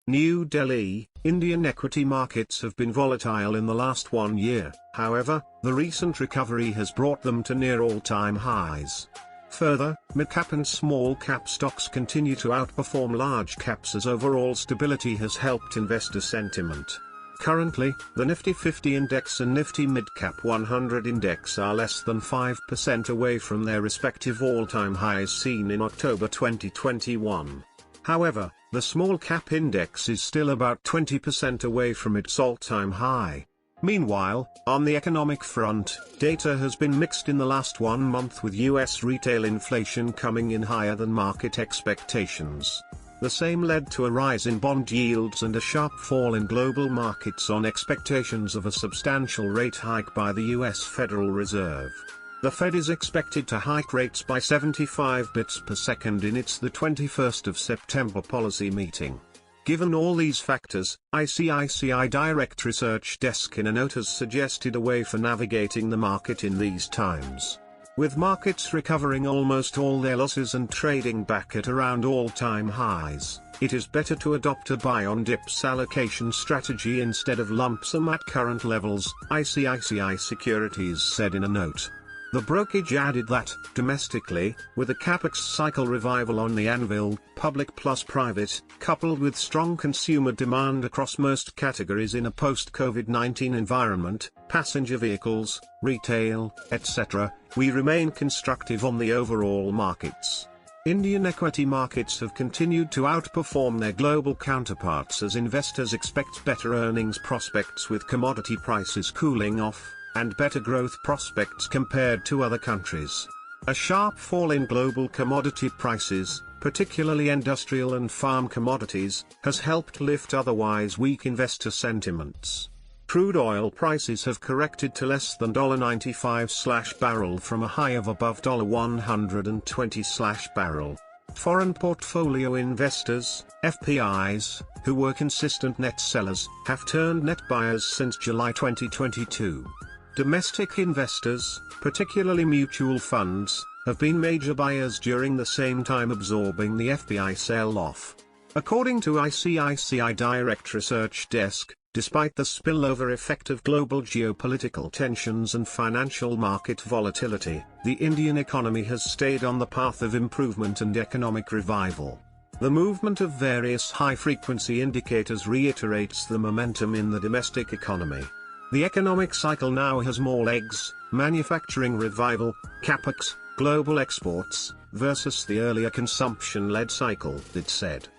New Delhi, Indian equity markets have been volatile in the last 1 year, however, the recent recovery has brought them to near all-time highs. Further, mid-cap and small-cap stocks continue to outperform large caps as overall stability has helped investor sentiment. Currently, the Nifty 50 index and Nifty Midcap 100 index are less than 5% away from their respective all-time highs seen in October 2021. However, the small-cap index is still about 20% away from its all-time high. Meanwhile, on the economic front, data has been mixed in the last 1 month, with US retail inflation coming in higher than market expectations. The same led to a rise in bond yields and a sharp fall in global markets on expectations of a substantial rate hike by the US Federal Reserve. The Fed is expected to hike rates by 75 bps per second in its the 21st of September policy meeting. Given all these factors, ICICI Direct Research Desk in a note has suggested a way for navigating the market in these times. With markets recovering almost all their losses and trading back at around all-time highs, it is better to adopt a buy-on-dips allocation strategy instead of lump sum at current levels, ICICI Securities said in a note. The brokerage added that, domestically, with a capex cycle revival on the anvil, public plus private, coupled with strong consumer demand across most categories in a post-COVID-19 environment, passenger vehicles, retail, etc., we remain constructive on the overall markets. Indian equity markets have continued to outperform their global counterparts as investors expect better earnings prospects with commodity prices cooling off, and better growth prospects compared to other countries. A sharp fall in global commodity prices, particularly industrial and farm commodities, has helped lift otherwise weak investor sentiments. Crude oil prices have corrected to less than $95/barrel from a high of above $120/barrel. Foreign portfolio investors, FPIs, who were consistent net sellers, have turned net buyers since July 2022. Domestic investors, particularly mutual funds, have been major buyers during the same time, absorbing the FPI sell-off. According to ICICI Direct Research Desk, despite the spillover effect of global geopolitical tensions and financial market volatility, the Indian economy has stayed on the path of improvement and economic revival. The movement of various high-frequency indicators reiterates the momentum in the domestic economy. The economic cycle now has more legs: manufacturing revival, capex, global exports, versus the earlier consumption-led cycle, it said.